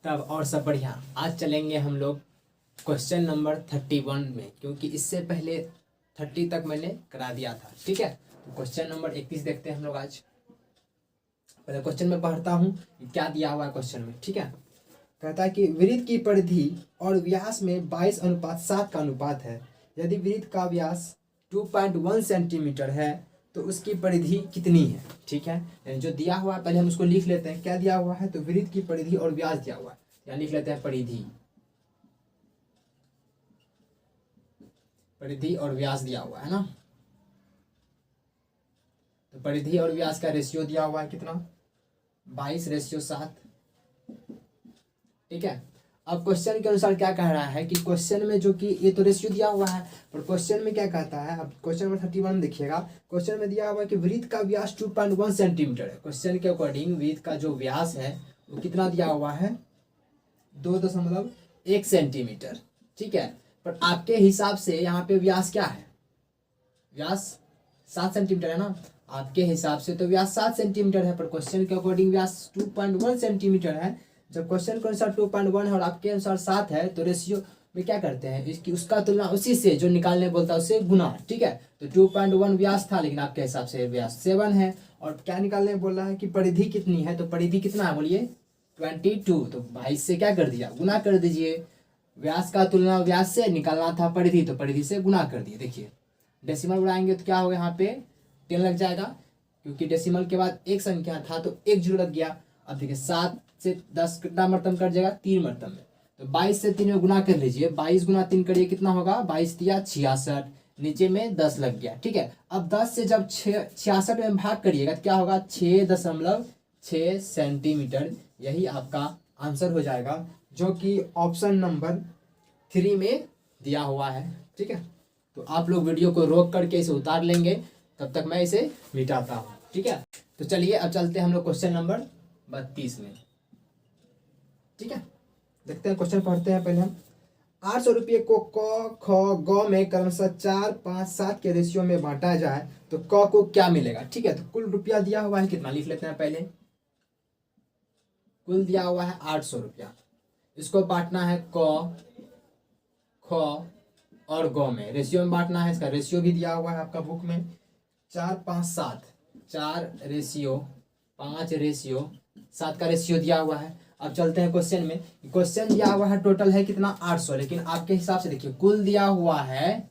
तब और सब बढ़िया। आज चलेंगे हम लोग क्वेश्चन नंबर 31 में, क्योंकि इससे पहले 30 तक मैंने करा दिया था। ठीक है, तो क्वेश्चन नंबर 31 देखते हैं हम लोग आज। पहले क्वेश्चन में पढ़ता हूँ क्या दिया हुआ है क्वेश्चन में। ठीक है, कहता है कि वृत्त की परिधि और व्यास में 22:7 का अनुपात है। यदि वृत्त का व्यास 2.1 सेंटीमीटर है तो उसकी परिधि कितनी है। ठीक है, यानी जो दिया हुआ है पहले हम उसको लिख लेते हैं। क्या दिया हुआ है, तो वृत्त की परिधि और व्यास दिया हुआ है, यहाँ लिख लेते हैं परिधि। परिधि और व्यास दिया हुआ है ना, तो परिधि और व्यास का रेशियो दिया हुआ है कितना, 22:7। ठीक है, अब क्वेश्चन के अनुसार क्या कह रहा है कि क्वेश्चन में जो कि ये तो रेशियो दिया हुआ है, पर क्वेश्चन में क्या कहता है। अब क्वेश्चन नंबर 31 देखिएगा। क्वेश्चन में दिया हुआ है कि वृत्त का व्यास 2.1 सेंटीमीटर है। क्वेश्चन के अकॉर्डिंग वृत्त का जो व्यास है वो कितना दिया हुआ है, 2.1 सेंटीमीटर। ठीक है, पर आपके हिसाब से यहाँ पे व्यास क्या है, व्यास 7 सेंटीमीटर है ना। आपके हिसाब से तो व्यास 7 सेंटीमीटर है, पर क्वेश्चन के अकॉर्डिंग व्यास 2.1 सेंटीमीटर है। जब क्वेश्चन के अनुसार 2.1 है और आपके अनुसार 7 है, तो रेशियो में क्या करते हैं, इसकी उसका तुलना उसी से जो निकालने बोलता है उससे गुना। ठीक है, तो 2.1 व्यास था, लेकिन आपके हिसाब से व्यास 7 है। और क्या निकालने बोल रहा है कि परिधि कितनी है, तो परिधि कितना है बोलिए 22। तो 22 से क्या कर दिया, गुना कर दीजिए। व्यास का तुलना व्यास से, निकालना था परिधि, तो परिधि से गुना कर दिए। देखिए डेसिमल उड़ाएंगे तो क्या होगा, यहाँ पे 10 लग जाएगा, क्योंकि डेसिमल के बाद एक संख्या था तो एक जीरो लग गया। अब देखिए 7 से 10 कितना मरतब कट जाएगा, 3 मरतब में। तो 22 से 3 में गुना कर लीजिए, 22 गुना 3 करिए कितना होगा, 22 दिया 66, नीचे में 10 लग गया। ठीक है, अब 10 से जब 66 में भाग करिएगा तो क्या होगा, 6.6 सेंटीमीटर। यही आपका आंसर हो जाएगा, जो कि ऑप्शन नंबर 3 में दिया हुआ है। ठीक है, तो आप लोग वीडियो को रोक करके इसे उतार लेंगे, तब तक मैं इसे मिटाता हूँ। ठीक है, तो चलिए अब चलते हैं हम लोग क्वेश्चन नंबर 32 में। ठीक है, देखते हैं क्वेश्चन पढ़ते हैं पहले हम। 800 रुपये को क ख ग में क्रमशः 4, 5, 7 के रेशियो में बांटा जाए तो क को क्या मिलेगा। ठीक है, तो कुल रुपया दिया हुआ है कितना, लिख लेते हैं पहले। कुल दिया हुआ है 800 रुपया, इसको बांटना है क ख और ग में, रेशियो में बांटना है। इसका रेशियो भी दिया हुआ है आपका बुक में, 4, 5, 7, 4 रेशियो 5 रेशियो 7 का रेशियो दिया हुआ है। अब चलते हैं क्वेश्चन में। क्वेश्चन दिया हुआ है टोटल है कितना 800, लेकिन आपके हिसाब से देखिए कुल दिया हुआ है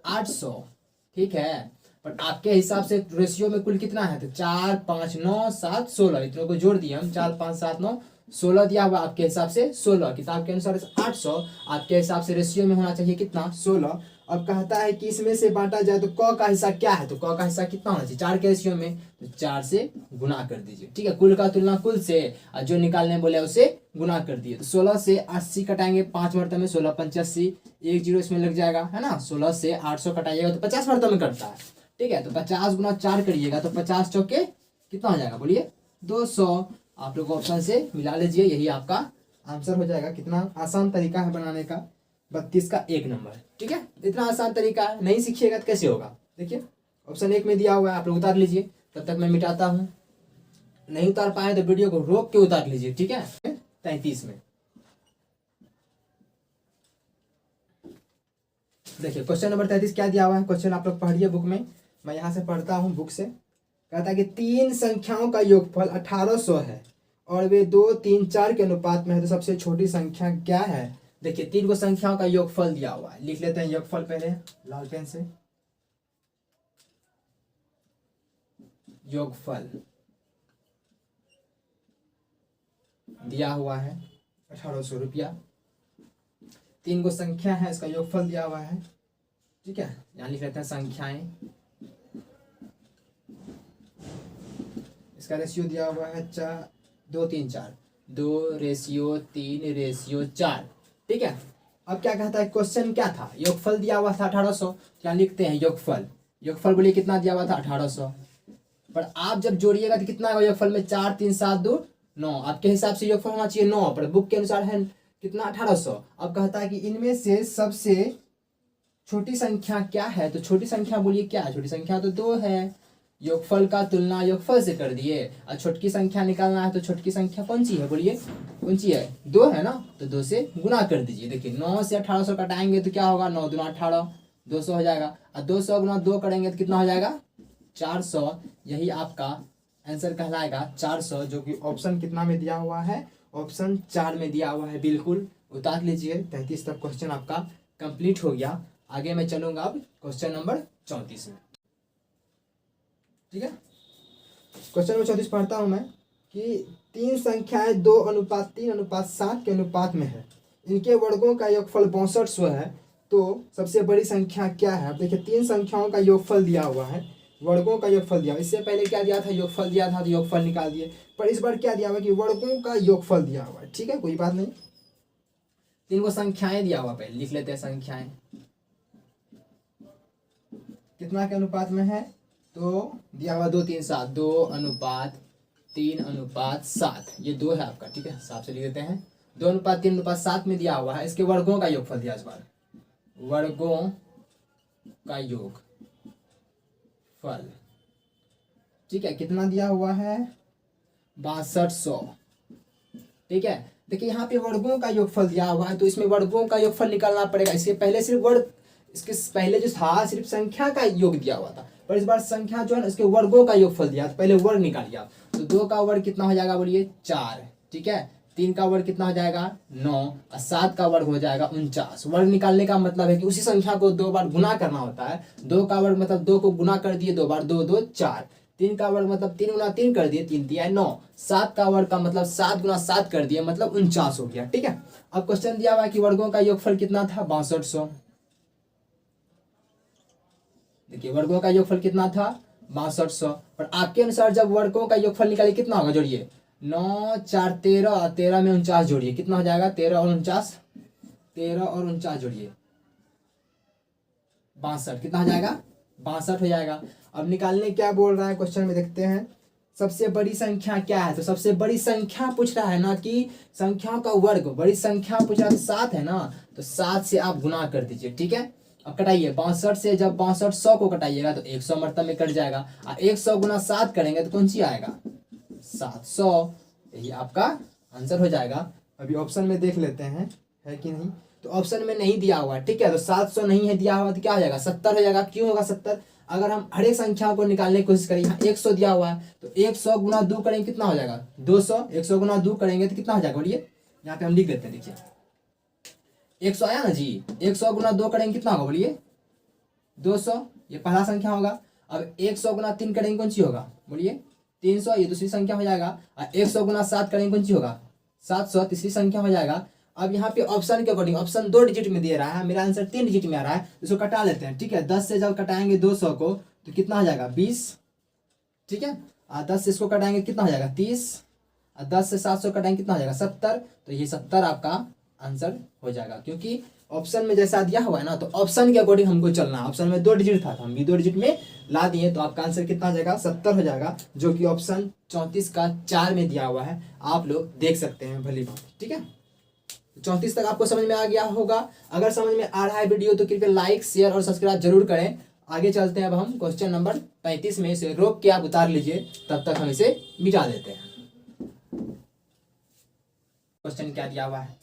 800। ठीक है, पर आपके हिसाब से रेशियो में कुल कितना है, तो 4, 5, 9, 7, 16, इतनों को जोड़ दिए हम, 4, 5, 7, 9, 16 दिया हुआ आपके हिसाब से 16। किताब के अनुसार 800, आपके हिसाब से रेशियो में होना चाहिए कितना, 16। अब कहता है कि इसमें से बांटा जाए तो क का हिस्सा क्या है, तो क का हिस्सा कितना होना चाहिए, 4 के रेशियो में, तो 4 से गुना कर दीजिए। ठीक है, कुल का तुलना कुल से, और जो निकालने बोले उसे गुना कर दिए। तो 16 से 80 कटाएंगे 5 मरतबे में, 16 85, एक जीरो इसमें लग जाएगा, है ना। 16 से 800 कटाइएगा तो 50 मरतबे में कटता है। ठीक है, तो 50 गुना 4 करिएगा तो 50 चौके कितना हो जाएगा बोलिए 200। आप लोग ऑप्शन से मिला लीजिए, यही आपका आंसर हो जाएगा। कितना आसान तरीका है बनाने का, 32 का 1 नंबर। ठीक है, इतना आसान तरीका है, नहीं सीखिएगा तो कैसे होगा। देखिए ऑप्शन 1 में दिया हुआ है, आप लोग उतार लीजिए, तब तक मैं मिटाता हूँ। नहीं उतार पाए तो वीडियो को रोक के उतार लीजिए। ठीक है, 33 में देखिए क्वेश्चन नंबर 33 क्या दिया हुआ है। क्वेश्चन आप लोग पढ़िए बुक में, मैं यहाँ से पढ़ता हूँ बुक से। कहता है कि 3 संख्याओं का योगफल 1800 है और वे 2, 3, 4 के अनुपात में है, तो सबसे छोटी संख्या क्या है। देखिए 3 को संख्याओं का योगफल दिया हुआ है, लिख लेते हैं योगफल पहले लाल पेन से। योगफल दिया हुआ है 1800 रुपया, 3 को संख्या है, इसका योगफल दिया हुआ है। ठीक है, यहाँ लिख लेते हैं संख्याएं। इसका रेशियो दिया हुआ है 2, 3, 4, 2 रेशियो 3 रेशियो 4। ठीक है, अब क्या कहता है, क्वेश्चन क्या था, योगफल दिया हुआ था 1800, क्या लिखते हैं योगफल। योगफल बोलिए कितना दिया हुआ था 1800, पर आप जब जोड़िएगा तो कितना होगा योगफल में, 4, 3, 7, 2, 9। आपके हिसाब से योगफल होना चाहिए 9, पर बुक के अनुसार है कितना 1800। अब कहता है कि इनमें से सबसे छोटी संख्या क्या है, तो छोटी संख्या बोलिए क्या है, छोटी संख्या तो 2 है। योगफल का तुलना योगफल से कर दिए, और छोटकी संख्या निकालना है तो छोटकी संख्या कौन सी है, बोलिए कौन सी है, 2 है ना, तो 2 से गुना कर दीजिए। देखिए 9 से 1800 कटाएंगे तो क्या होगा, 9 दूना 18, 200 हो जाएगा, और 200 गुना 2 करेंगे तो कितना हो जाएगा, 400। यही आपका आंसर कहलाएगा 400, जो कि ऑप्शन कितना में दिया हुआ है, ऑप्शन 4 में दिया हुआ है। बिल्कुल उतार लीजिए। 33 तक क्वेश्चन आपका कंप्लीट हो गया। आगे मैं चलूंगा अब क्वेश्चन नंबर 34 में, ठीक है। क्वेश्चन नंबर 34 पढ़ता हूं मैं कि 3 संख्याएं 2:3:7 के अनुपात में है, इनके वर्गों का योगफल 6200 है, तो सबसे बड़ी संख्या क्या है। अब देखिए 3 संख्याओं का योगफल दिया हुआ है, वर्गों का योगफल दिया। इससे पहले क्या दिया था, योगफल दिया था तो योगफल निकाल दिए, पर इस बार क्या दिया हुआ है कि वर्गों का योगफल दिया हुआ है, ठीक है, कोई बात नहीं। 3 को संख्याएं दिया हुआ, पहले लिख लेते हैं संख्याएं कितना के अनुपात में है, तो दिया हुआ 2:3:7, 2:3:7, ये 2 है आपका, ठीक है, हिसाब से लिख देते हैं। 2:3:7 में दिया हुआ है, इसके वर्गों का योगफल दिया इस बार, वर्गों का योगफल, ठीक है, कितना दिया हुआ है, 6200, ठीक है। देखिए यहाँ पे वर्गों का योगफल दिया हुआ है, तो इसमें वर्गों का योगफल निकालना पड़ेगा। इसके पहले सिर्फ वर्ग, इसके पहले जो था सिर्फ संख्या का योग दिया हुआ था, पर इस बार संख्या जो है ना इसके वर्गों का योगफल दिया, तो पहले वर्ग निकालिए आप। तो 2 का वर्ग कितना हो जाएगा, बोलिए 4, ठीक है। 3 का वर्ग कितना हो जाएगा, 9, और 7 का वर्ग हो जाएगा 49। वर्ग निकालने का मतलब है कि उसी संख्या को 2 बार गुना करना होता है। 2 का वर्ग मतलब 2 को गुना कर दिए 2 बार, 2 2 4। 3 का वर्ग मतलब 3 गुना 3 कर दिए, 3 3 9। 7 का वर्ग का मतलब 7 गुना 7 कर दिए, मतलब 49 हो गया, ठीक है। अब क्वेश्चन दिया हुआ है कि वर्गों का योगफल कितना था, 6200। देखिए वर्गों का योगफल कितना था, 6200, पर आपके अनुसार जब वर्गों का योगफल निकालिए कितना होगा, जोड़िए 9 4 13, 13 में 49 जोड़िए, कितना हो जाएगा, 13 और 49, 13 और 49 जोड़िए 62, कितना हो जाएगा, 62 हो जाएगा। अब निकालने क्या बोल रहा है क्वेश्चन में, देखते हैं सबसे बड़ी संख्या क्या है। तो सबसे बड़ी संख्या पूछ रहा है ना, कि संख्या का वर्ग, बड़ी संख्या पूछ रहा है, 7 है ना, तो 7 से आप गुना कर दीजिए, ठीक है। अब कटाइए 62 से, जब 62 100 को कटाइएगा तो 100 मरतब में कट जाएगा, और 100 गुना 7 करेंगे तो कौन सी आएगा, 700। यही आपका आंसर हो जाएगा। अभी ऑप्शन में देख लेते हैं है कि नहीं, तो ऑप्शन में नहीं दिया हुआ, ठीक है, तो 700 नहीं है दिया हुआ, तो क्या हो जाएगा, 70 हो जाएगा। क्यों होगा 70, अगर हम हर एक संख्या को निकालने की कोशिश करें, यहाँ 100 दिया हुआ है, तो 100 गुना 2 करेंगे कितना हो जाएगा, 200। 100 गुना 2 करेंगे तो कितना हो जाएगा, बोलिए, यहाँ पे हम लिख देते हैं, देखिए 100 आया ना जी, 100 गुना 2 करेंगे कितना होगा, बोलिए 200, ये पहला संख्या होगा। अब 100 गुना 3 करेंगे कौन सी होगा, बोलिए 300, ये दूसरी संख्या हो जाएगा। और 100 गुना 7 करेंगे कौन सी होगा, 700, तीसरी संख्या हो जाएगा। अब यहाँ पे ऑप्शन के अकॉर्डिंग, ऑप्शन 2 डिजिट में दे रहा है, मेरा आंसर 3 डिजिट में आ रहा है, इसको कटा लेते हैं, ठीक है। 10 से जब कटाएंगे 200 को तो कितना हो जाएगा, 20, ठीक है। और 10 से इसको कटाएंगे कितना हो जाएगा, 30, और 10 से 700 कटाएंगे कितना हो जाएगा, 70। तो ये 70 आपका आंसर हो जाएगा, क्योंकि ऑप्शन में जैसा दिया हुआ है ना, तो ऑप्शन के अकॉर्डिंग हमको चलना है। ऑप्शन में 2 डिजिट था, तो हम भी 2 डिजिट में ला दिए, तो आपका आंसर कितना हो जाएगा, 70 हो जाएगा, जो कि ऑप्शन 34 का 4 में दिया हुआ है। आप लोग देख सकते हैं भली बात, ठीक है। 34 तक आपको समझ में आ गया होगा। अगर समझ में आ रहा है वीडियो तो कृपया लाइक शेयर और सब्सक्राइब जरूर करें। आगे चलते हैं अब हम क्वेश्चन नंबर 35 में, इसे रोक के आप उतार लीजिए, तब तक हम इसे मिटा देते हैं। क्वेश्चन क्या दिया हुआ है,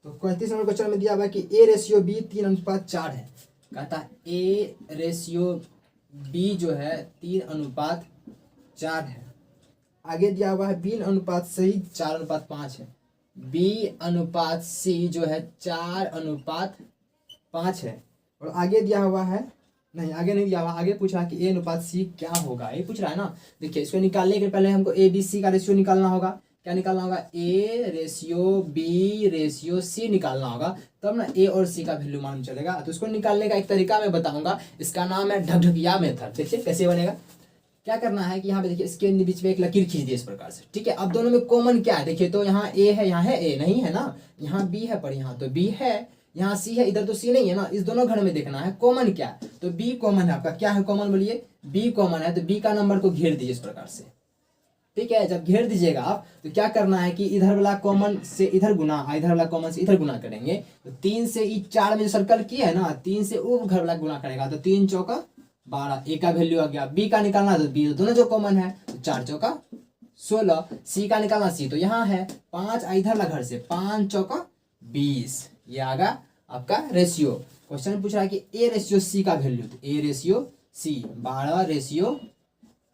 तो 35 नंबर क्वेश्चन में दिया हुआ है कि A/B 3:4 है। कहता है A/B जो है 3:4 है। आगे दिया हुआ है B/C 4:5 है। B/C जो है 4:5 है। और आगे दिया हुआ है, नहीं आगे नहीं दिया हुआ, आगे पूछ रहा है कि A/C क्या होगा, ये पूछ रहा है ना। देखिए इसको निकालने के पहले हमको ABC का रेशियो निकालना होगा। क्या निकालना होगा, A/B/C निकालना होगा, तब ना A और C का वैल्यू मालूम चलेगा। तो इसको निकालने का एक तरीका मैं बताऊंगा, इसका नाम है ढकढकिया मेथड। देखिए कैसे बनेगा। क्या करना है कि यहाँ पे देखिए इसके बीच में एक लकीर खींच दिए इस प्रकार से, ठीक है। अब दोनों में कॉमन क्या है, देखिए तो यहाँ A है, यहाँ है A नहीं है ना, यहाँ B है पर यहाँ तो B है, यहाँ C है, इधर तो C नहीं है ना। इस दोनों घर में देखना है कॉमन क्या है, तो B कॉमन है आपका। क्या है कॉमन, बोलिए B कॉमन है, तो B का नंबर को घेर दीजिए इस प्रकार से, ठीक है। जब घेर दीजिएगा आप तो क्या करना है कि इधर वाला कॉमन से इधर गुना, इधर वाला कॉमन से इधर गुना करेंगे। तो 3 से 4 में जो सर्कल किया है ना, 3 से वो घर वाला गुना करेगा, तो 3 चौका 12, ए का वैल्यू आ गया, बी का निकालना तो बी तो दोनों जो कॉमन है, तो 4 चौका 16, सी का निकालना सी तो यहाँ है 5, इधर ला घर से 5 चौका 20, ये आ गया आपका रेशियो। क्वेश्चन पूछ रहा है कि ए रेशियो सी का वैल्यू, तो ए रेशियो सी 12 रेशियो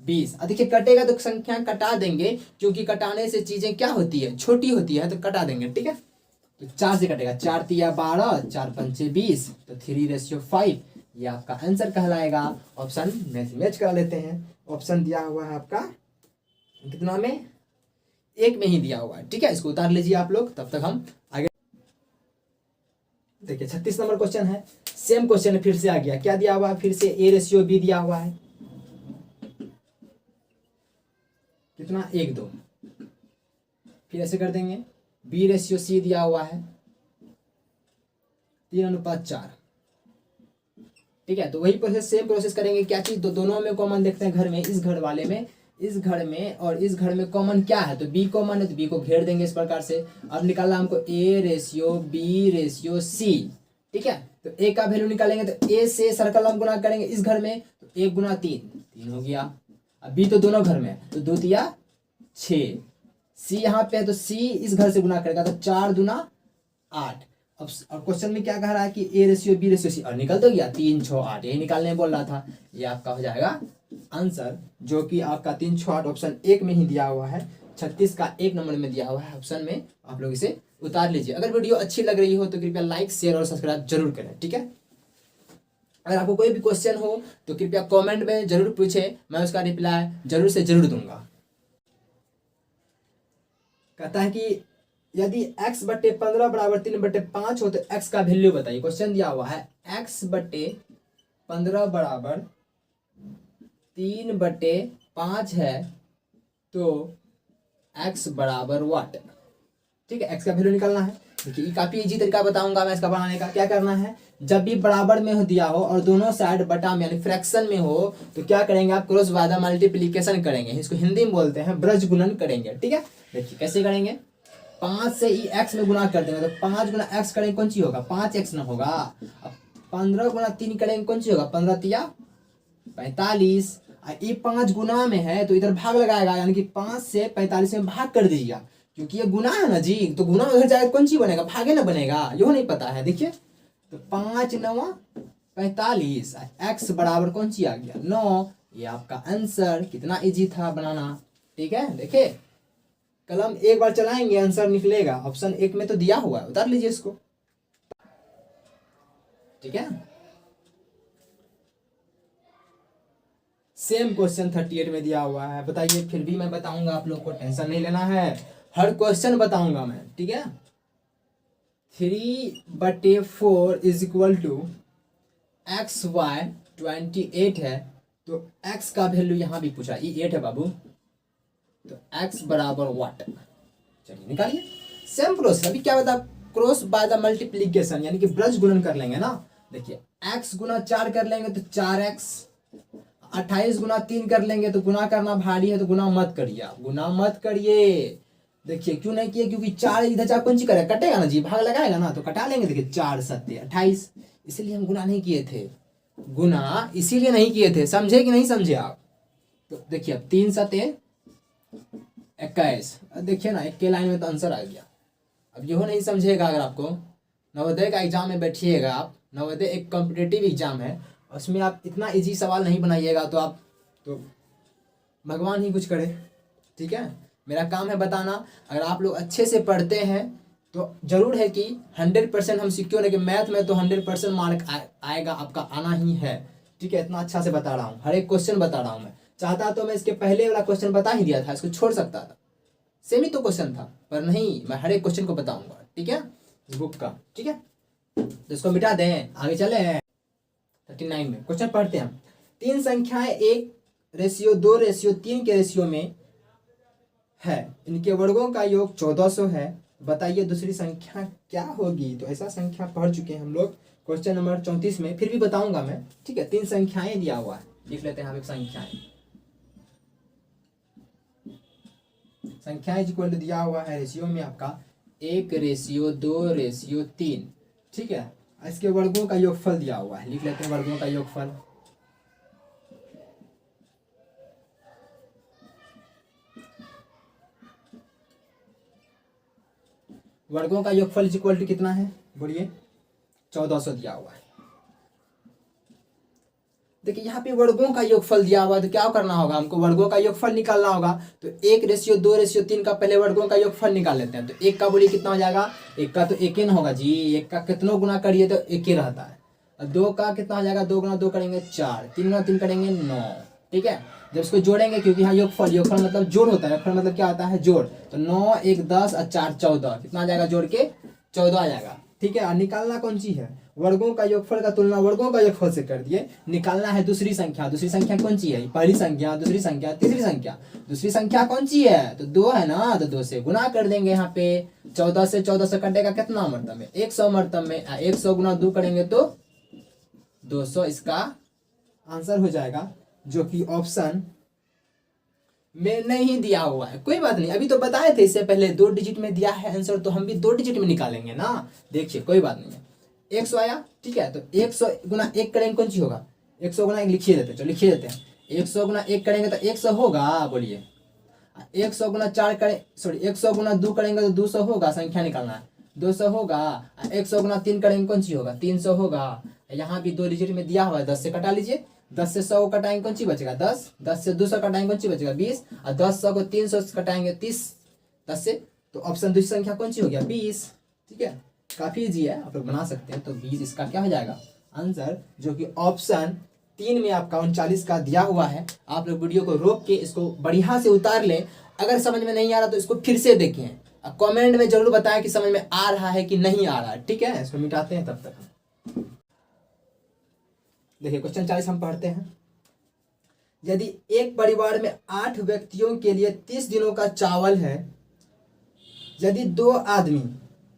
20। अब देखिए कटेगा तो संख्या कटा देंगे, क्योंकि कटाने से चीजें क्या होती है, छोटी होती है, तो कटा देंगे, ठीक है। तो 4 से कटेगा, 4 तिया 12, 4 पंचे 20, तो 3:5, ये आपका आंसर कहलाएगा। ऑप्शन मैच करा लेते हैं। ऑप्शन दिया हुआ है आपका कितना में, 1 में ही दिया हुआ है, ठीक है। इसको उतार लीजिए आप लोग, तब तक हम आगे देखिए। 36 नंबर क्वेश्चन है, सेम क्वेश्चन फिर से आ गया, क्या दिया हुआ है फिर से, ए रेशियो बी दिया हुआ है, कितना 1 2, फिर ऐसे कर देंगे, बी रेशियो सी दिया हुआ है 3:4, ठीक है। तो वही प्रोसेस, सेम प्रोसेस करेंगे। क्या चीज, दोनों में कॉमन देखते हैं, घर में, इस घर वाले में, इस घर में और इस घर में कॉमन क्या है, तो बी कॉमन है, तो बी को घेर देंगे इस प्रकार से। अब निकालना हमको A ratio B ratio C, ठीक है। तो ए का वैल्यू निकालेंगे, तो ए से सर्कल हम गुना करेंगे इस घर में, तो 1 गुना 3 हो गया। अब बी तो दोनों घर में है, तो 2 तिया 6, सी यहाँ पे है, तो सी इस घर से गुना करेगा, तो 4 दूना 8। अब क्वेश्चन में क्या कह रहा है कि A ratio B ratio C, और निकल तो गया 3 6 8, यही निकालने बोल रहा था। ये आपका हो जाएगा आंसर, जो कि आपका 3 6 8 ऑप्शन 1 में ही दिया हुआ है। 36 का 1 नंबर में दिया हुआ है ऑप्शन में, आप लोग इसे उतार लीजिए। अगर वीडियो अच्छी लग रही हो तो कृपया लाइक शेयर और सब्सक्राइब जरूर करें, ठीक है। अगर आपको कोई भी क्वेश्चन हो तो कृपया कमेंट में जरूर पूछे, मैं उसका रिप्लाई जरूर से जरूर दूंगा। कहता है कि यदि x बटे 15 बराबर 3/5 हो तो x का वैल्यू बताइए। क्वेश्चन दिया हुआ है x बटे 15 बराबर 3/5 है, तो x बराबर व्हाट, ठीक है। x का वैल्यू निकालना है। देखिए काफी इजी तरीका बताऊंगा मैं इसका बनाने का। क्या करना है, जब भी बराबर में हो दिया हो और दोनों साइड बटा में यानी फ्रैक्शन में हो, तो क्या करेंगे आप, क्रॉस बाय द मल्टीप्लीकेशन करेंगे, इसको हिंदी में बोलते हैं ब्रज गुणन करेंगे, ठीक है। देखिए कैसे करेंगे, 5 से ही x में गुना कर देंगे, तो 5 गुना x करेंगे कौन सी होगा, 5x ना होगा। अब 15 गुना 3 करेंगे कौन सी होगा, 15 तिया 45। ये 5 गुना में है तो इधर भाग लगाएगा, यानी कि 5 से 45 में भाग कर दीजिएगा, क्योंकि ये गुना है ना जी, तो गुना उधर जाएगा कौन सी बनेगा, भागे ना बनेगा, यो नहीं पता है। देखिए तो 5 9 45, x बराबर कौन सी आ गया 9। ये आपका आंसर, कितना इजी था बनाना, ठीक है। देखिए कलम एक बार चलाएंगे आंसर निकलेगा। ऑप्शन 1 में तो दिया हुआ है, उतार लीजिए इसको, ठीक है। सेम क्वेश्चन 38 में दिया हुआ है, बताइए। फिर भी मैं बताऊंगा, आप लोग को टेंशन नहीं लेना है, हर क्वेश्चन बताऊंगा मैं, ठीक है। 3/4 is equal to X Y 28 है, तो x का वैल्यू यहाँ भी पूछा, ये 8 है बाबू, तो x बराबर व्हाट, चलिए निकालिए। सेम प्रोसेस, अभी क्या बता, क्रॉस बाय द मल्टीप्लीकेशन यानी कि ब्रज गुणन कर लेंगे ना। देखिए x गुना 4 कर लेंगे तो 4x, 28 गुना 3 कर लेंगे तो गुना करना भारी है, तो गुना मत करिए, आप गुना मत करिए। देखिए क्यों नहीं किए, क्योंकि 4 इधर 4 कौन सी करेगा, कटेगा ना जी, भाग लगाएगा ना, तो कटा लेंगे। देखिए 4 7 28, इसीलिए हम गुना नहीं किए थे, गुना इसीलिए नहीं किए थे, समझे कि नहीं समझे आप। तो देखिए अब 3 7 21, देखिए ना, एक के लाइन में तो आंसर आ गया। अब यहो नहीं समझेगा, अगर आपको नवोदय का एग्जाम में बैठिएगा आप, नवोदय एक कॉम्पिटेटिव एग्जाम है, उसमें आप इतना इजी सवाल नहीं बनाइएगा तो आप तो भगवान ही कुछ करे, ठीक है। मेरा काम है बताना। अगर आप लोग अच्छे से पढ़ते हैं तो जरूर है कि 100% हम सिक्योर है कि मैथ में तो 100% मार्क आएगा, आपका आना ही है, ठीक है। इतना अच्छा से बता रहा हूँ, हर एक क्वेश्चन बता रहा हूँ मैं। चाहता तो मैं इसके पहले वाला क्वेश्चन बता ही दिया था, इसको छोड़ सकता था, सेम ही तो क्वेश्चन था, पर नहीं, मैं हर एक क्वेश्चन को बताऊंगा, ठीक है, इस बुक का, ठीक है। तो इसको मिटा दें, आगे चले। 39 में क्वेश्चन पढ़ते हैं हम। 3 संख्याएं 1:2:3 के रेशियो में है, इनके वर्गों का योग 1400 है, बताइए दूसरी संख्या क्या होगी। तो ऐसा संख्या पढ़ चुके हैं हम लोग क्वेश्चन नंबर 34 में, फिर भी बताऊंगा मैं, ठीक है। 3 संख्याएं दिया हुआ है, लिख लेते हैं हम एक संख्याएं। संख्याएं इक्वल दिया हुआ है रेशियो में आपका 1:2:3, ठीक है। इसके वर्गों का योगफल दिया हुआ है, लिख लेते हैं वर्गों का योगफल। वर्गों का योगफल इज इक्वल टू कितना है बोलिए, 1400 दिया हुआ है। देखिए यहाँ पे वर्गों का योगफल दिया हुआ है, तो क्या करना होगा हमको, वर्गों का योगफल निकालना होगा। तो 1:2:3 का पहले वर्गों का योगफल निकाल लेते हैं। तो 1 का बोलिए कितना हो जाएगा, 1 का तो 1 ही ना होगा जी, 1 का कितनों गुना करिए तो 1 ही रहता है। और 2 का कितना हो जाएगा, 2 गुना 2 करेंगे 4, 3 गुना 3 करेंगे 9, ठीक है। जब इसको जोड़ेंगे, क्योंकि यहाँ योगफल योगफल मतलब जोड़ होता है, योगफल मतलब क्या होता है, जोड़। तो 9 1 10 और 4 14, कितना आ जाएगा, जोड़ के 14 आ जाएगा, ठीक है। और निकालना कौन सी है, वर्गों का योगफल का तुलना वर्गों का योगफल से कर दिए। निकालना है दूसरी संख्या, दूसरी संख्या कौन सी है, पहली संख्या, दूसरी संख्या, तीसरी संख्या। दूसरी संख्या कौन सी है, तो 2 है ना, तो 2 से गुना कर देंगे। यहाँ पे 14 से 14 से कटेगा कितना मर्तब में, 100 मर्तब में। 100 गुना 2 करेंगे तो 200, इसका आंसर हो जाएगा, जो कि ऑप्शन में नहीं दिया हुआ है। कोई बात नहीं, अभी तो बताए थे इससे पहले 2 डिजिट में दिया है आंसर, तो हम भी 2 डिजिट में निकालेंगे ना। देखिए कोई बात नहीं है, 100 आया, ठीक है। तो 100 गुना 1 करेंगे कौन सी होगा, 100 गुना 1 लिखिए देते हैं, चलो लिखिए देते हैं। 100 गुना 1 करेंगे तो 100 होगा, बोलिए। 100 गुना 4 करें, सॉरी 100 गुना 2 करेंगे तो 200 होगा, संख्या निकालना है, 200 होगा। 100 गुना 3 करेंगे कौन सी होगा, 300 होगा। यहाँ भी 2 डिजिट में दिया हुआ है, 10 से कटा लीजिए। 10 से 100 कटाएंगे कौन सी बचेगा, 10। 10 से 200 कटाएंगे कौन सी बचेगा, 20। और 10 100 को 300 से कटाएंगे 30, 10 से। तो ऑप्शन दूसरी संख्या कौन सी हो गया, 20, ठीक है। काफी इजी है, आप लोग बना सकते हैं। तो 20 इसका क्या हो जाएगा आंसर, जो कि ऑप्शन 3 में आपका 39 का दिया हुआ है। आप लोग वीडियो को रोक के इसको बढ़िया से उतार लें। अगर समझ में नहीं आ रहा तो इसको फिर से देखें, कमेंट में जरूर बताएं कि समझ में आ रहा है कि नहीं आ रहा है, ठीक है। इसको मिटाते हैं तब तक हम देखिए क्वेश्चन 40 हम पढ़ते हैं। यदि एक परिवार में 8 व्यक्तियों के लिए 30 दिनों का चावल है, यदि 2 आदमी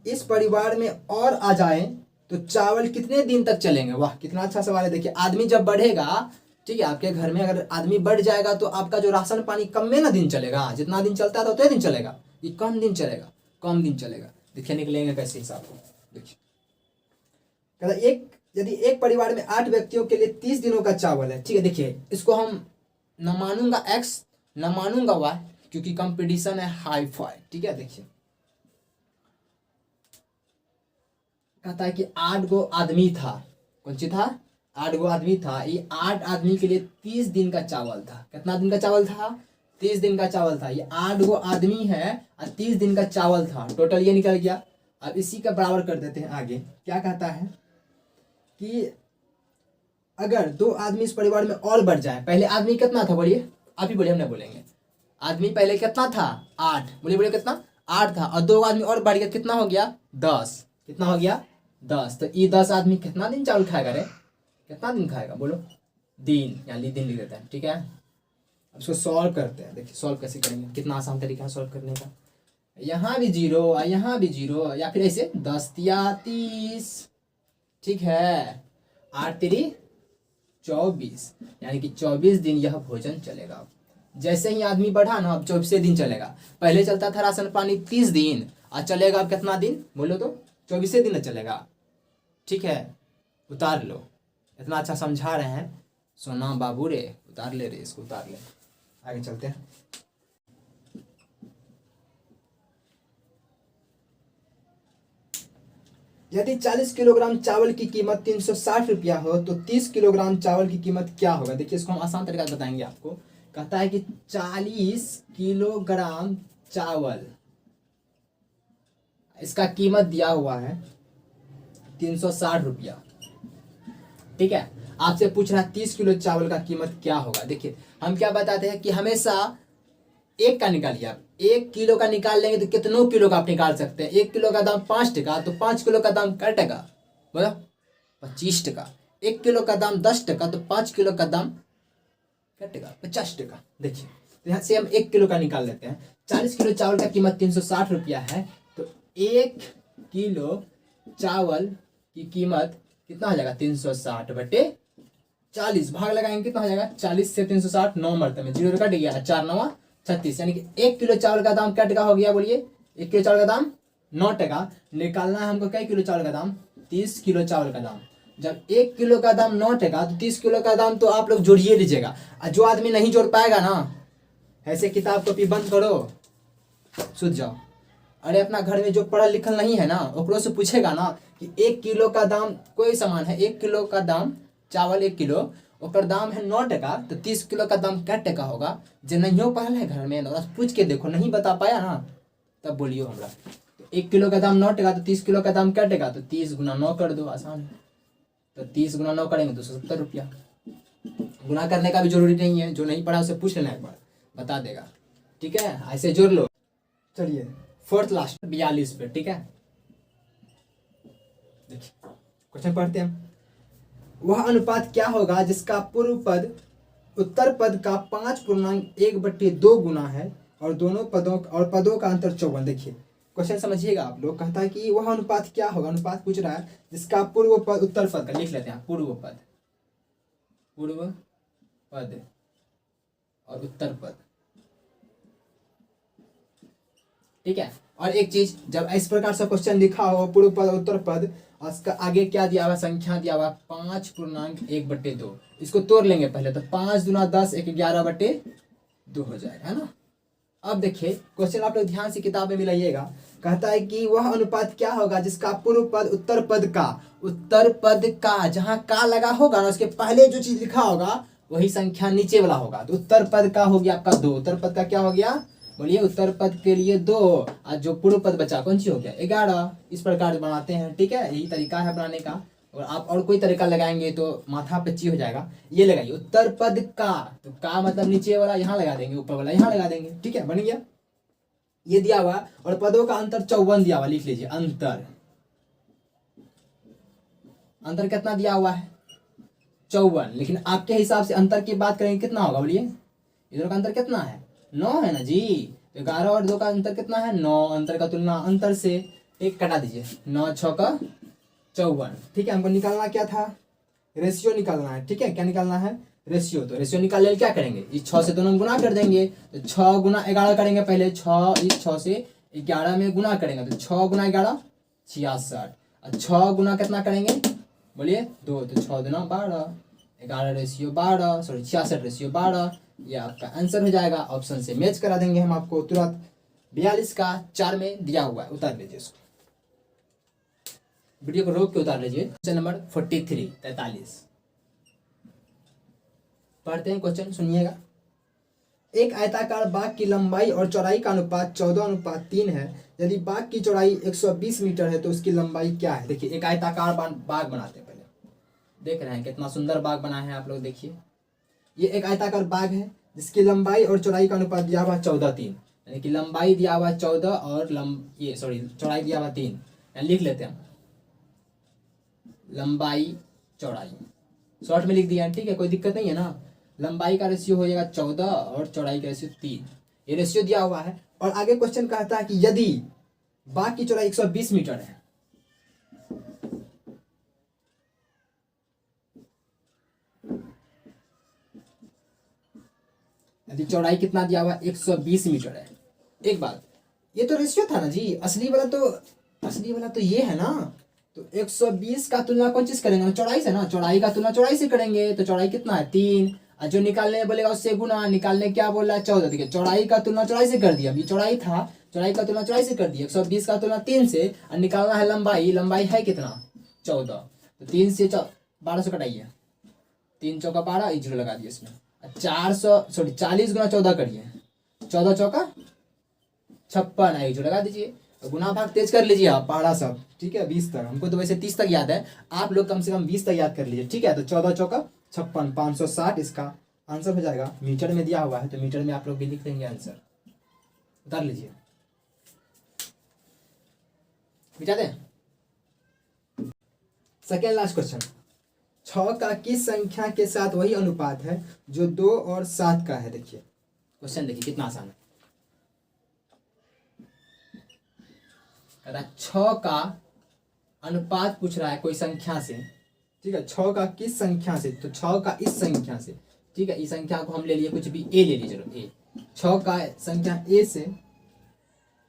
इस परिवार में और आ जाएं तो चावल कितने दिन तक चलेंगे। वाह कितना अच्छा सवाल है। देखिए आदमी जब बढ़ेगा, ठीक है, आपके घर में अगर आदमी बढ़ जाएगा तो आपका जो राशन पानी कम में ना दिन चलेगा, जितना दिन चलता था उतने दिन चलेगा, ये कम दिन चलेगा, कम दिन चलेगा। देखिए निकलेंगे कैसे हिसाब को, देखिए एक यदि एक परिवार में 8 व्यक्तियों के लिए 30 दिनों का चावल है, ठीक है। देखिए इसको हम न मानूंगा x न मानूंगा y, क्योंकि कंपटीशन है हाई फाई, ठीक है। देखिए कहता है कि 8 गो आदमी था, कौन सी था, 8 गो आदमी था। ये 8 आदमी के लिए 30 दिन का चावल था। कितना दिन का चावल था, 30 दिन का चावल था। ये 8 गो आदमी है और 30 दिन का चावल था, टोटल ये निकल गया। अब इसी का बराबर कर देते हैं आगे। क्या कहता है कि अगर 2 आदमी इस परिवार में और बढ़ जाए, पहले आदमी कितना था बोलिए, आप ही बोलिए, हम नहीं बोलेंगे। आदमी पहले कितना था, 8, बोलिए बोलिए कितना, 8 था। और 2 आदमी और बढ़ गया, कितना हो गया, 10। कितना हो गया, 10। तो ये 10 आदमी कितना दिन चावल खाएगा रे, कितना दिन खाएगा बोलो, दिन, यानी दिन लिख देते हैं, ठीक है। अब इसको सॉल्व करते हैं। देखिए सॉल्व कैसे करेंगे, कितना आसान तरीका है सॉल्व करने का। यहाँ भी 0 यहाँ भी 0, या फिर ऐसे 10 या 30, ठीक है। 8 3 24, यानी कि 24 दिन यह भोजन चलेगा। जैसे ही आदमी बढ़ा ना, अब 24 दिन चलेगा। पहले चलता था राशन पानी 30 दिन, आज चलेगा अब कितना दिन बोलो तो, 24 दिन चलेगा, ठीक है। उतार लो, इतना अच्छा समझा रहे हैं सोना बाबू रे, उतार ले रे, इसको उतार ले। आगे चलते हैं। यदि 40 किलोग्राम चावल की कीमत 360 रुपया हो तो 30 किलोग्राम चावल की कीमत क्या होगा। देखिए इसको हम आसान तरीका से बताएंगे आपको। कहता है कि 40 किलोग्राम चावल, इसका कीमत दिया हुआ है 360 रुपया, ठीक है। आपसे पूछ रहा है 30 किलो चावल का कीमत क्या होगा। देखिए हम क्या बताते हैं कि हमेशा एक का निकालिए आप, 1 किलो का निकाल लेंगे तो कितनों किलो का आप निकाल सकते हैं। 1 किलो का दाम 5 टका, तो 5 किलो का दाम क्या टका बोलो, 25 टका। 1 किलो का दाम 10 टका, तो 5 किलो का दाम क्या टका, 50 टका। देखिए तो यहाँ से हम 1 किलो का निकाल लेते हैं। 40 किलो चावल का कीमत 360 रुपया है, तो 1 किलो चावल की कीमत कितना हो जाएगा, 360 बटे 40, भाग लगाएंगे कितना हो जाएगा, 40 से 360 9 मरतबे में 0 कट गया, 4 9 36, यानी कि 1 किलो चावल का दाम क्या टका हो गया बोलिए, 1 किलो चावल का दाम 9 टका। निकालना है हमको क्या किलो चावल का दाम, 30 किलो चावल का दाम। जब 1 किलो का दाम 9 टका, तो 30 किलो का दाम तो आप लोग जोड़िए लीजिएगा। जो आदमी नहीं जोड़ पाएगा ना, ऐसे किताब कॉपी बंद करो, सूझ जाओ। अरे अपना घर में जो पढ़ा लिखल नहीं है ना ओकरो से पूछेगा ना कि 1 किलो का दाम, कोई सामान है 1 किलो का दाम, चावल 1 किलो, ओकर दाम है 9 टका, तो 30 किलो का दाम क्या टका होगा? जो नहीं पढ़ल है घर में ओकरा से पूछ के देखो, नहीं बता पाया ना तब बोलियो हमरा। तो 1 किलो का दाम 9 टका, तो 30 किलो का दाम क्या टका? तो 30 गुना 9 कर दो, आसान है। तो 30 गुना 9 करेंगे तो 170 रुपया। गुना करने का भी जरूरी नहीं है, जो नहीं पढ़ा उसे पूछ लेना, एक बार बता देगा। ठीक है, ऐसे जोड़ लो। चलिए फोर्थ लास्ट 42 पे, ठीक है। देखिए क्वेश्चन पढ़ते हैं। वह अनुपात क्या होगा जिसका पूर्व पद उत्तर पद का 5.1/2 गुना है और दोनों पदों का अंतर 54। देखिए क्वेश्चन समझिएगा आप लोग। कहता है कि वह अनुपात क्या होगा, अनुपात पूछ रहा है जिसका पूर्व पद उत्तर पद का, लिख लेते हैं पूर्व पद और उत्तर पद। ठीक है, और एक चीज, जब इस प्रकार से क्वेश्चन लिखा हो पूर्व पद उत्तर पद, उसका आगे क्या दिया हुआ, संख्या दिया हुआ 5.1/2, इसको तोड़ लेंगे पहले। तो 5 दूना 10, 1 11/2 हो जाएगा, है ना। अब देखिए क्वेश्चन आप लोग ध्यान से किताब में मिलाइएगा। कहता है कि वह अनुपात क्या होगा जिसका पूर्व पद उत्तर पद का जहां का लगा होगा ना उसके पहले जो चीज लिखा होगा वही संख्या नीचे वाला होगा। तो उत्तर पद का हो गया आपका 2, उत्तर पद का क्या हो गया बोलिए, उत्तर पद के लिए 2, और जो पूर्व पद बचा कौन सी हो गया 11। इस प्रकार बनाते हैं, ठीक है, यही तरीका है बनाने का। और आप और कोई तरीका लगाएंगे तो माथा पच्ची हो जाएगा। ये लगाइए उत्तर पद का, तो का मतलब नीचे वाला यहाँ लगा देंगे, ऊपर वाला यहाँ लगा देंगे, ठीक है, बन गया। ये दिया हुआ और पदों का अंतर 54 दिया हुआ, लिख लीजिए अंतर कितना दिया हुआ है 54। लेकिन आपके हिसाब से अंतर की बात करेंगे कितना होगा बोलिए, इधर का अंतर कितना है 9 है ना जी। तो 11 और 2 का अंतर कितना है 9, अंतर का तुलना अंतर से एक कटा दीजिए, 9 6 का 54। ठीक है, हमको निकालना क्या था, रेशियो निकालना है। ठीक है, क्या निकालना है रेशियो। तो रेशियो निकालने क्या करेंगे, इस 6 से दोनों गुना कर देंगे। तो 6 गुना 11 करेंगे पहले, 6 इस 6 से 11 में गुना करेंगे। तो 6 गुना 11 66, और 6 गुना कितना करेंगे बोलिए 2, तो 6 दूना 12, 11 रेशियो 12, सॉरी 66 रेशियो 12। ये आपका आंसर हो जाएगा। ऑप्शन से मैच करा देंगे हम आपको तुरंत। 42 का 4 में दिया हुआ है, उतार लीजिए इसको, वीडियो को रोक के उतार लीजिए। क्वेश्चन नंबर 43 पढ़ते हैं क्वेश्चन, सुनिएगा। एक आयताकार बाग की लंबाई और चौड़ाई का अनुपात 14:3 है। यदि बाग की चौड़ाई 120 मीटर है तो उसकी लंबाई क्या है। देखिए एक आयताकार बाग बनाते हैं, पहले देख रहे हैं कितना सुंदर बाग बना है आप लोग। देखिए ये एक आयताकार बाग है जिसकी लंबाई और चौड़ाई का अनुपात दिया हुआ 14:3, यानी कि लंबाई दिया हुआ 14 और चौड़ाई दिया हुआ 3। लिख लेते हैं लंबाई चौड़ाई, शॉर्ट में लिख दिया, ठीक है, कोई दिक्कत नहीं है ना। लंबाई का रेशियो हो जाएगा 14 और चौड़ाई का रेशियो 3, ये रेशियो दिया हुआ है। और आगे क्वेश्चन कहता है कि यदि बाग की चौड़ाई 120 मीटर है, यदि चौड़ाई कितना दिया हुआ 120 मीटर है। एक बात, ये तो रेशियो था ना जी, असली वाला तो ये है ना। तो 120 का तुलना कौन चीज करेंगे चौड़ाई से ना, चौड़ाई का तुलना चौड़ाई से करेंगे। तो चौड़ाई कितना है 3, और जो निकालने बोलेगा उससे गुना, निकालने क्या बोल रहा है 14। देखिए चौड़ाई का तुलना चौड़ाई से कर दिया, अभी चौड़ाई था, चौड़ाई का तुलना चौड़ाई से कर दिया। 120 का तुलना 3 से, और निकालना है लंबाई, लंबाई है कितना 14। तो 3 से 12 से कटाइए, 3 चौका 12, 0 लगा दिए इसमें। 40 गुना 14 करिए, 14 चौका 56, 1 लगा दीजिए। गुना भाग तेज कर लीजिए आप, पहाड़ा सब, ठीक है 20 तक। हमको तो वैसे 30 तक याद है, आप लोग कम से कम 20 तक याद कर लीजिए, ठीक है। तो 14 चौका 56, 560 इसका आंसर हो जाएगा। मीटर में दिया हुआ है तो मीटर में आप लोग भी लिख देंगे आंसर, उतार लीजिए, मिटा दें। सेकेंड लास्ट क्वेश्चन, 6 का किस संख्या के साथ वही अनुपात है जो 2 और 7 का है। देखिए क्वेश्चन देखिए कितना आसान है। 6 का अनुपात पूछ रहा है कोई संख्या से, ठीक है। 6 का किस संख्या से, तो 6 का इस संख्या से, ठीक है। इस संख्या को हम ले लिए कुछ भी ए ले लीजिए, चलो ए। 6 का संख्या ए से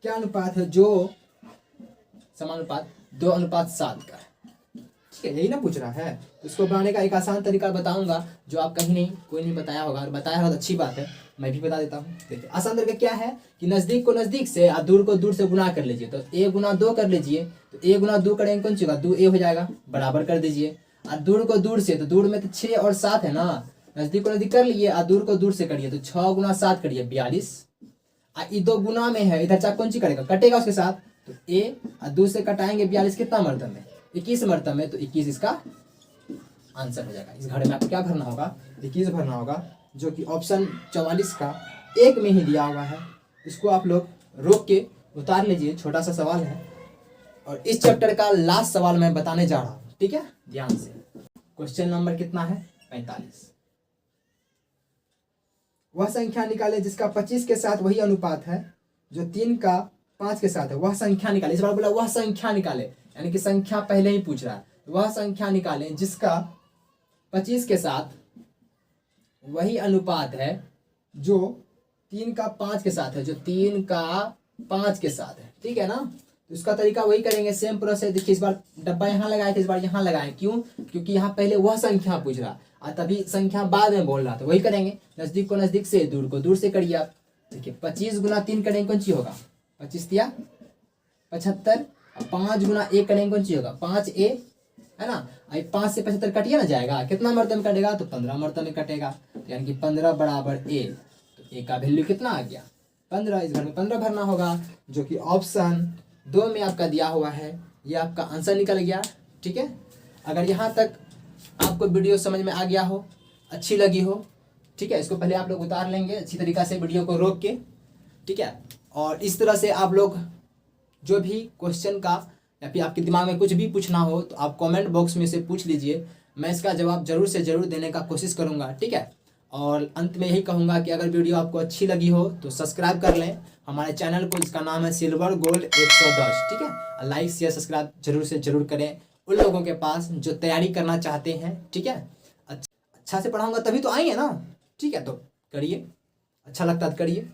क्या अनुपात है जो समानुपात 2:7 का है, ठीक है, यही ना पूछ रहा है। तो इसको बनाने का एक आसान तरीका बताऊंगा जो आप कहीं नहीं कोई नहीं बताया होगा, और बताया होगा तो अच्छी बात है, मैं भी बता देता हूँ। देखिए आसान तरीका क्या है कि नज़दीक को नज़दीक से और दूर को दूर से गुना कर लीजिए। तो a गुना 2 कर लीजिए, तो a गुना 2 करेंगे कौन सी होगा, 2a हो जाएगा, बराबर कर दीजिए। और दूर को दूर से, तो दूर में तो 6 और 7 है ना, नज़दीक को नज़दीक कर लिए और दूर को दूर से करिए, तो 6 गुना 7 करिए 42। ये 2 गुना में है, इधर चाहे कौन सी करेगा, कटेगा उसके साथ, तो a और 2 से कटाएंगे 42 कितना मर्तब में, 21 मर्तब में, तो 21 इसका आंसर हो जाएगा। इस घड़े में आपको क्या भरना होगा, 21 भरना होगा, जो कि ऑप्शन 44 का 1 में ही दिया हुआ है। इसको आप लोग रोक के उतार लीजिए, छोटा सा सवाल है। और इस चैप्टर का लास्ट सवाल मैं बताने जा रहा हूँ, ठीक है, ध्यान से। क्वेश्चन नंबर कितना है, 45। वह संख्या निकाले जिसका 25 के साथ वही अनुपात है जो 3 का 5 के साथ है। वह संख्या निकाले, इस बार बोला वह संख्या निकाले, यानी कि संख्या पहले ही पूछ रहा है। वह संख्या निकाले जिसका 25 के साथ वही अनुपात है जो 3 का 5 के साथ है, जो 3 का 5 के साथ है, ठीक है ना। तो इसका तरीका वही करेंगे, सेम प्रोसेस। देखिए इस बार डब्बा यहाँ लगाए थे, इस बार यहाँ लगाए, क्यों, क्योंकि यहाँ पहले वह संख्या पूछ रहा और तभी संख्या बाद में बोल रहा, तो वही करेंगे। नज़दीक को नज़दीक से, दूर को दूर से करिए आप। देखिए 25 गुना 3 करेंगे कौन सी होगा, 25 दिया 75, और 5 गुना 1 करेंगे कौन सी होगा, 5a, है ना। 5 से 75 कटिए ना जाएगा, कितना मर्तबा में कटेगा, तो 15 मर्तबा में कटेगा, तो यानी कि 15 बराबर a, तो a का वैल्यू कितना आ गया, 15। इस घर में 15 भरना होगा, जो कि ऑप्शन 2 में आपका दिया हुआ है। ये आपका आंसर निकल गया, ठीक है। अगर यहाँ तक आपको वीडियो समझ में आ गया हो, अच्छी लगी हो, ठीक है, इसको पहले आप लोग उतार लेंगे अच्छी तरीक़ा से वीडियो को रोक के, ठीक है। और इस तरह से आप लोग जो भी क्वेश्चन का या फिर आपके दिमाग में कुछ भी पूछना हो तो आप कमेंट बॉक्स में से पूछ लीजिए, मैं इसका जवाब जरूर से ज़रूर देने का कोशिश करूँगा, ठीक है। और अंत में यही कहूँगा कि अगर वीडियो आपको अच्छी लगी हो तो सब्सक्राइब कर लें हमारे चैनल को, जिसका नाम है सिल्वर गोल्ड 110, ठीक है। लाइक शेयर सब्सक्राइब जरूर से ज़रूर करें उन लोगों के पास जो तैयारी करना चाहते हैं, ठीक है। अच्छा से पढ़ाऊँगा तभी तो आएंगे ना, ठीक है, तो करिए, अच्छा लगता है तो करिए।